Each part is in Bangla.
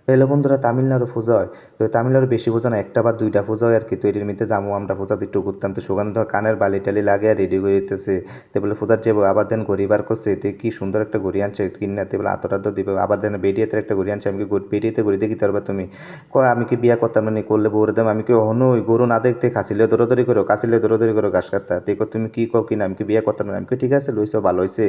হ্যালো বন্ধুরা, তামিলনাড়ু পূজা হয়। তো তামিলনাড়ু বেশি পূজা না, একটা বা দুইটা পূজা হয় আর কি। তো এটির মধ্যে যাবো আমরা পূজাতে একটু ঘুরতাম। তো সুগন্ধ কানের বালি টালি লাগে আর রেডি করে দিতেছে। তো বলে পূজার যাবো, আবার দেন ঘড়ি বার করছে। এতে কি সুন্দর একটা ঘড়ি আনছে কিনা, তো বলে আতটা তো দিবে। আবার দেন বেরিয়েতে একটা ঘড়ি আনছে। আমি কি বেরিয়েতে ঘড়ি দেখি পারবা তুমি? কয় আমি কি বিয়া করতাম না, করলে বউরে দাম। আমি কি হনো ওই গরু না দেখতে খাসিলে দৌড়াদৌড়ি করো, কাশিলে দৌড়াদৌড়ি করো ঘাস কাটতা। দেখো তুমি কি কও কিনা, আমি কি বিয়া করতাম না। আমি কি ঠিক আছে লইছো, ভালো হয়েছে।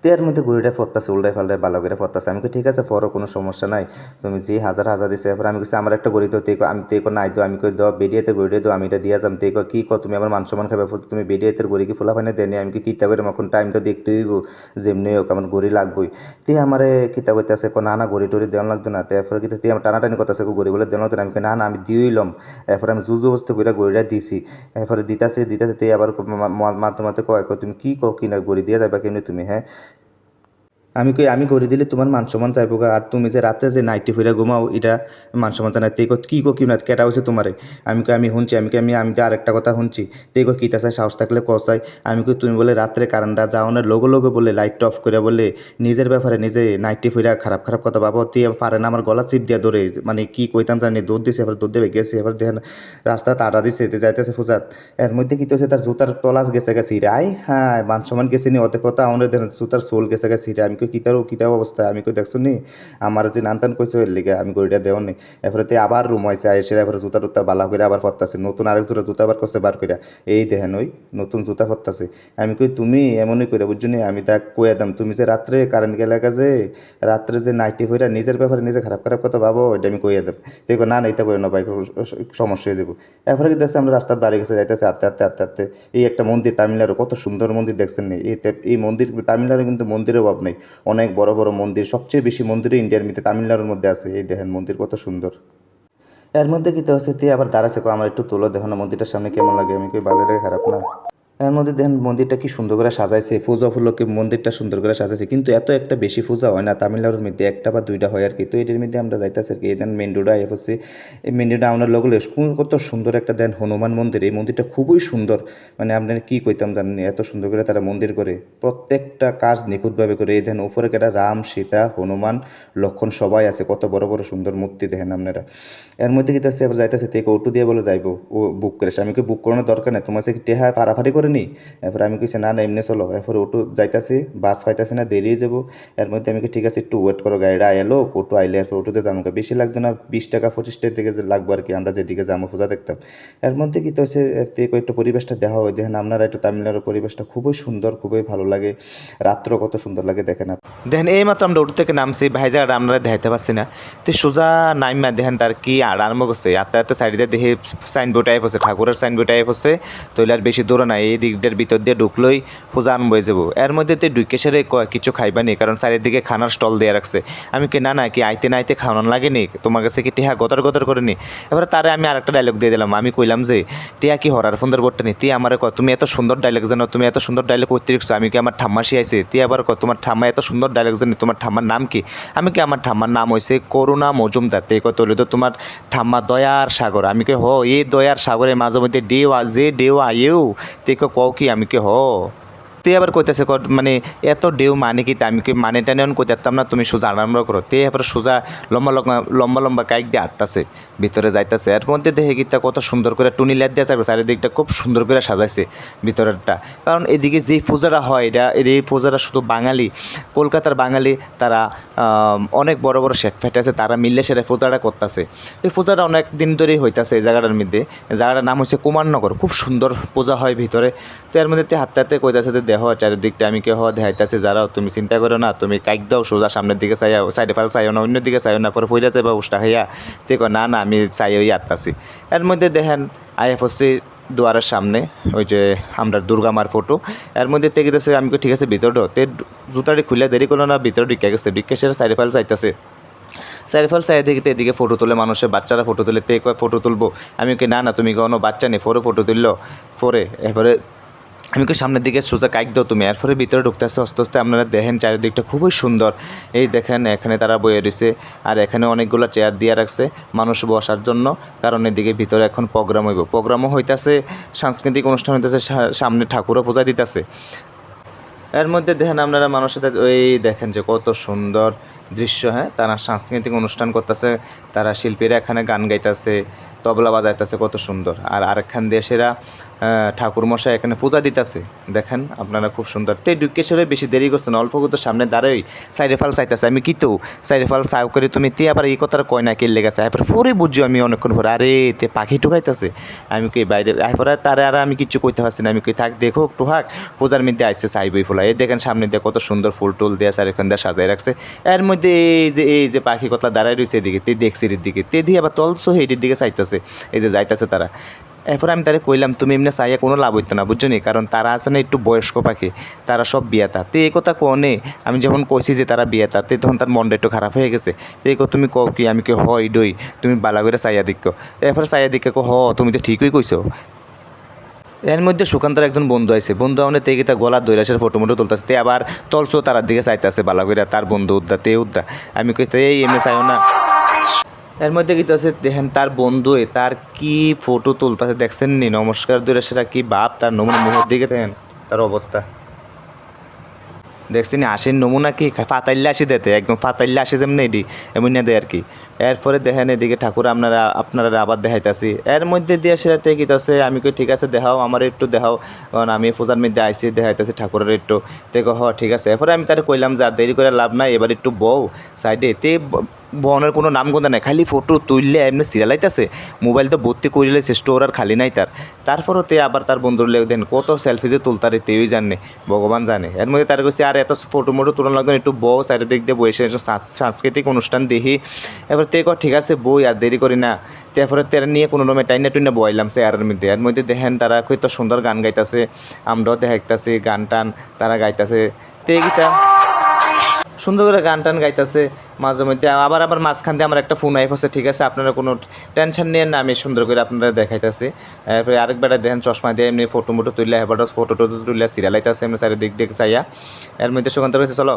তো এর মধ্যে ঘুড়িটা ফরতাছে, উল্টায় পাল্টায় ভালো করে ফরতাছে। আমি কি ঠিক আছে ফরো, কোনো সমস্যা নাই। তুমি যে হাজার হাজার দিছে। এরপর আমি কিছু আমার একটা ঘড়ি তো তেকো, আমি তেকো নাই তো আমি কই দাও বেরিয়েতে ঘড়িটা দাও, আমি এটা দিয়া যাম। তেকো কি কো তুমি আমার মান সম্মান খাবে, তুমি বেরিয়েতের ঘড়ি কি ফোলা ফাইনে দেনি। আমি কি কিতা করে এখন টাইম তো দেখতে হইব, যেমনি হোক আমার ঘড়ি লাগবই। তে আমারে কিতা করতেছে, না না ঘড়ি টড়ি দেওয়া লাগতো না। তারপরে কিন্তু তুই আমার টানাটানি করতেছে, ঘড়ি বলে দেওয়া লাগতো না। আমি না না আমি দিয়েইলাম। এরপরে আমি জুজু বস্তু করে ঘড়িটা দিছি। এরপরে দিতাছে দিতাছে তে আবার মাঝে মাঝে কয় তুমি কি কো কিনা ঘড়ি দিয়ে যাবা কেমনি তুমি, হ্যাঁ। আমি কই আমি করে দিলে তোমার মান সম্মান চাইবো গা। আর তুমি যে রাতে যে নাইটি ফিরে ঘুমাও, এটা মান সম্মান চাই না। তে কি কো কি না কেটা হয়েছে তোমারে। আমি কই আমি শুনছি। আমি কই আমি যে আরেকটা কথা শুনছি। তে কি তা চাই, সাহস থাকলে কসাই। আমি কই তুমি বলে রাত্রে কারেন্টটা যাও না, লোগো লোগো বলে লাইট অফ করে বলে নিজের ব্যাপারে নিজে নাইটি ফিরা খারাপ খারাপ কথা বাবা তুই পারে না। আমার গলা চিপ দিয়া ধরে, মানে কি কইতাম জানি, দৌড় দিছে। এবার দৌড় দেবে গেছে। এবার দেখেন রাস্তা তাড়া দিছে, যাইতেছে ফুজাত। এর মধ্যে কি হয়েছে, তার জুতার তলাস গেছে গেছে রে। আই হ্যাঁ, মান সম্মান গেছে নি অত কথা। আমাদের দেখেন জুতার সোল গেছে গেছে রে। আমি কই কিতার অবস্থা। আমি কই দেখছো নি আমার যে নানতান কইছে এর লিগে আমি গড়িটা দেও নি। এরপরে তে আবার রুম হয়েছে এসে, এরপরে জুতা টুতা বালা করে আবার ফত্তাছে, নতুন আরেক জোড়া জুতা বার করছে বার করে। এই দেখেন ওই নতুন জুতা ফত্তাছে। আমি কই তুমি এমনই করে বুঝছো নি। আমি তা কয়ে দাম তুমি যে রাত্রে কারেন্ট গেলে কাজে রাত্রে যে নাইটি হইরা নিজের ব্যাপারে নিজে খারাপ খারাপ কথা ভাবো, এটা আমি কইয়া দেব। দেখো না না এটা করে না ভাই, সমস্যা হয়ে যাবো। এরপরে কি দেখছি আমরা রাস্তার বাড়ি গেছে যাইতেছে আস্তে আস্তে আস্তে আস্তে। এই একটা মন্দির, তামিলনাড়ু কত সুন্দর মন্দির দেখছেন নি। এই মন্দির তামিলনাড়ু কিন্তু মন্দিরের অভাব নেই। অনেক বড় বড় মন্দির, সবচেয়ে বেশি মন্দিরই ইন্ডিয়ার মধ্যে তামিলনাড়ুর মধ্যে আছে। এই দেখেন মন্দির কত সুন্দর। এর মধ্যে কি তো হচ্ছে তুই আবার দাঁড়াচ্ছে, আমার একটু তোলো দেখো না মন্দিরটার সামনে কেমন লাগে। আমি কই ভালো লাগে, খারাপ না। এর মধ্যে দেখেন মন্দিরটা কি সুন্দর করে সাজাইছে, পূজা উপলক্ষে মন্দিরটা সুন্দর করে সাজাইছে। কিন্তু এত একটা বেশি পূজা হয় না তামিলনাড়ুর মধ্যে, একটা বা দুইটা হয় আর কি। তো এটার মধ্যে আমরা যাইতেছি আর কি। এই দেন মেন রোডে আইফ হচ্ছে। এই মেন রোডে আপনার লগলে কত সুন্দর একটা দেন হনুমান মন্দির। এই মন্দিরটা খুবই সুন্দর, মানে আপনার কি কইতাম জানেন, এত সুন্দর করে তারা মন্দির করে, প্রত্যেকটা কাজ নিখুঁতভাবে করে। এই দেন উপরে কেটা রাম সীতা হনুমান লক্ষণ সবাই আছে, কত বড় বড় সুন্দর মূর্তি দেখেন আপনারা। এর মধ্যে কি আবার যাইতেছে তে অটো দিয়ে বলে যাইবো ও বুক করেছে। আমি কি বুক করানোর দরকার নেই, তোমার সে টেহা পারাফারি করে নি। এরপর আমি কইছি না না এমনি চলো। এরপর অটো যাইতাছি, বাস পাইতাছি না, দেরিয়ে যাবো। এর মধ্যে আমি কি ঠিক আছে একটু ওয়েট করো, গাড়িটা এলো, অটো আইলে এরপর অটোতে যাবো। বেশি লাগতো না, 20 টাকা 25 টাকা থেকে যে লাগবো আর কি, আমরা যেদিকে যাবো পূজা দেখতাম। এর মধ্যে কি তো হচ্ছে একটু পরিবেশটা দেখা হয়। দেখেন আপনারা একটু তামিলনাড়ুর পরিবেশটা খুবই সুন্দর, খুবই ভালো লাগে। রাত্র কত সুন্দর লাগে দেখেন। দেখেন এই মাত্র আমরা অটো থেকে নামছি, ভাই জায়গাটা আমরা দেখাইতে পারছি না। তো সোজা নাইমা দেখেন তার কি আরম্ভ করছে। আস্তে আস্তে সাইডে দেখে সাইনবোর্ড টাইপ হচ্ছে, ঠাকুরের সাইনবোর্ড টাইপ হচ্ছে। তৈলে আর বেশি দূরে নাই, এই দিকটার ভিতর দিয়ে ঢুকলেই পূজা আরম্ভ হয়ে যাবো। এর মধ্যে তো ঢুকে সেরে কিছু খাইবানি, কারণ চারিদিকে খানার স্টল দিয়ে রাখছে। আমি কি না না কি আইতে না আইতে খাওয়ানো লাগেনি, তোমার কাছে কি টিহা গদর গদর করে নি। এবার তারে আমি আরেকটা ডায়লগ দিয়ে দিলাম। আমি কইলাম যে টিয়া কি হরার ফোনদের বোর্ডটা নি। তি আমার তুমি এত সুন্দর ডায়লগ জানো, তুমি এত সুন্দর ডায়লগ করতে রেখছো। আমি কি আমার ঠাম্মা শিয়াইছে। তি আবার তোমার ঠাম্মা এত সুন্দর ডায়লগ জানি, তোমার ঠাম্মার নাম কি। আমি কি আমার ঠাম্মার নাম হয়েছে করুণা মজুমদার। তে কত তো তোমার ঠাম্মা দয়ার সাগর। আমি কে হ এই দয়ার সাগরের মাঝে মধ্যে ডেউ যে ডেউ আয়েও। তে কও কি। আমি কে হ। তে আবার কইতেছে মানে এত ডেউ মানে কি, আমি কি মানে টানে কইতাম না, তুমি সোজা আরম্ভ করো। তে এবার সোজা লম্বা লম্বা লম্বা লম্বা কাইক দিয়ে আটতাছে, ভিতরে যাইতেছে। এর মধ্যে দেখে গীতা কত সুন্দর করে টুনি লাইট দিয়ে থাকবে, চারিদিকটা খুব সুন্দর করে সাজাইছে ভিতরেরটা। কারণ এদিকে যেই পূজাটা হয়, এই পূজাটা শুধু বাঙালি, কলকাতার বাঙালি তারা অনেক বড় বড় শেট ফেট আছে, তারা মিললে সেটা পূজাটা করতেছে। তো এই পূজাটা অনেক দিন ধরেই হইতাছে এই জায়গাটার মধ্যে। জায়গাটার নাম হচ্ছে কুমারনগর, খুব সুন্দর পূজা হয় ভিতরে। তো এর মধ্যে হাতে হাতে কইতাছে দেহ চারিদিকটা। আমি কে হওয়া দেখাইতেছে যারাও, তুমি চিন্তা করো না, তুমি কাইক দাও সোজা সামনের দিকে চাইয়া, সাইডে ফাল চাইও না, অন্য দিকে চাইও না, পরে ফইরা যাবে উষ্টা খাইয়া। দেখো না না আমি চাই ওই আত্মাছি। এর মধ্যে দেখেন আইএফএসসি দুয়ারের সামনে ওই যে আমরা দুর্গা মার ফটো। এর মধ্যে থেকে গেছে। আমি ঠিক আছে ভিতরে তে জুতাটি খুলে দেরি করলো না, ভিতরে ঢুকে গেছে। ঢুকে সে সাইডে ফাল চাইতেছে। চারিফল চাই দেখতে এদিকে ফটো তুলে মানুষের, বাচ্চারা ফটো তুলে। তে কয় ফটো তুলবো। আমি কি না না তুমি কোনো বাচ্চা নেই, ফটো তুললো। এরপরে আমি কি সামনের দিকে সোজা কাইক দাও তুমি। এরপরে ভিতরে ঢুকতে আসতে আস্তে আস্তে আপনারা দেখেন চারিদিকটা খুবই সুন্দর। এই দেখেন এখানে তারা বয়ে রয়েছে, আর এখানে অনেকগুলো চেয়ার দিয়ে রাখছে মানুষ বসার জন্য। কারণ এদিকে ভিতরে এখন প্রোগ্রামও হইতেছে, সাংস্কৃতিক অনুষ্ঠান হইতেছে, সামনে ঠাকুরও পূজা দিতেছে। এর মধ্যে দেখেন আপনারা মানুষের ওই দেখেন যে কত সুন্দর দৃশ্য, হ্যাঁ, তারা সাংস্কৃতিক অনুষ্ঠান করতেছে, তারা শিল্পীরা এখানে গান গাইতেছে, তবলা বাজাইতেছে, কত সুন্দর। আর আরেকখান দেশেরা ঠাকুরমশাই এখানে পূজা দিতেছে, দেখেন আপনারা খুব সুন্দর। তে ডুকেশ্বরে বেশি দেরি করছে না, অল্প কত সামনে দাঁড়াই সাইডে ফাল চাইতেছে, আমি কি তো সাইডে ফাল চাও করে তুমি তে আবার এই কথাটা কয় না কে লেগেছে, এরপর পরে বুঝছি আমি অনেকক্ষণ পরে, আরে তে পাখি ঢুকাইতেছে, আমি কি বাইরে এরপরে তারে আর আমি কিচ্ছু কইতে পারছি না, আমি কই থাক দেখো একটু হাক, পূজার মধ্যে আইসে চাইবই ফুলা, এই দেখেন সামনে দিয়ে কত সুন্দর ফুল টুল দিয়ে চারিখান দিয়ে সাজাই রাখছে, এর মধ্যে এই যে পাখি কথা দাঁড়াই রয়েছে এদিকে, তে দেখছি দিকে, তে দিয়ে আবার তলসো এইটির দিকে চাইতেছে, এই যে যাইতেছে তারা। এরপর আমি তারে কইলাম তুমি এমনি চাইয়া কোনো লাভ হইতো না, বুঝছো নি, কারণ তারা আছে না একটু বয়স্ক পাখি, তারা সব বিয়াতা। তে এই কথা কনে আমি যখন কইছি যে তারা বিয়াতা, তে তখন তার মনটা একটু খারাপ হয়ে গেছে। তো এই তুমি কও কি, আমি কি হয় ডই, তুমি বালা করে চাইয়া দিক। এরপরে চাইয়া দিকে তুমি তো ঠিকই কইছো। এর মধ্যে সুকান্তের একজন বন্ধু আছে, বন্ধু আমাদের তেগে তা গলা দৈরাসের ফটো মোটো তুলতেছে, তে আবার তলসো তারার দিকে চাইতেছে বালা করে, তার বন্ধু উদ্দা, তে উদ্দা। আমি কইতে এই এমনি চাইও না। এর মধ্যে কিন্তু আছে দেখেন তার বন্ধু তার কি ফটো তুলতেছে, দেখছেন নি, নমস্কার দূরে সেটা কি বাপ, তার নমুনা মুখের দিকে দেখেন তার অবস্থা দেখছেন, আসেন নমুনা কি ফাতাইলে আসি দেতে, একদম ফাতাইলে আসি যেমন এডি এমন না দেয় আর কি। এরপরে দেখেন এদিকে ঠাকুর আপনারা আবার দেখাইতেছি, এর মধ্যে দিয়ে সেটাতে কি আছে, আমি কই ঠিক আছে দেখাও, আমার একটু দেখাও, কারণ আমি পূজার মধ্যে আইসি দেখাইতেছি ঠাকুরের একটু। দেখো ঠিক আছে। এরপরে আমি তার কইলাম যে আর দেরি করে লাভ নাই, এবার একটু বউ সাইডে, তে বনের কোনো নাম গন্ধা নাই, খালি ফটো তুললে এমনি সিরিয়ালাইতেছে, মোবাইল তো ভর্তি করে লেছে, স্টোর আর খালি নাই তার। তারপরও তে আবার তার বন্ধুর লেগে দেন কত সেলফি যে তুলতারে তেই জানে, ভগবান জানে। এর মধ্যে তার কাছে আর এত ফটো মোটো তুলন লাগতো, একটু বউ সাইডের দিক দিয়ে বসে সাংস্কৃতিক অনুষ্ঠান দেখি। এবার তে ঠিক আছে বই আর দেরি করি না। তারপরে তেরা নিয়ে কোনো রকমে টাইনা টুইনা বইলাম চেয়ারের মধ্যে, এর মধ্যে দেখেন তারা কত সুন্দর গান গাইতেছে, আমরাও দেখাইতেছি গান টান তারা গাইতেছে, তে গীতা সুন্দর করে গান টান গাইতেছে। মাঝে মধ্যে আবার মাঝখান দিয়ে আমার একটা ফোন আইফ আছে, ঠিক আছে আপনারা কোনো টেনশন নিয়ে না, আমি সুন্দর করে আপনারা দেখাইতেছি। এরপরে আরেকবার দেখেন চশমা দিয়ে এমনি ফটো মোটো তুললে, এবার ফটো টটো তুললে সিরিয়ালাইতেছে এমনি চারিদিক দিকে চাইয়া। এর মধ্যে সুকান্ত রয়েছে চলো।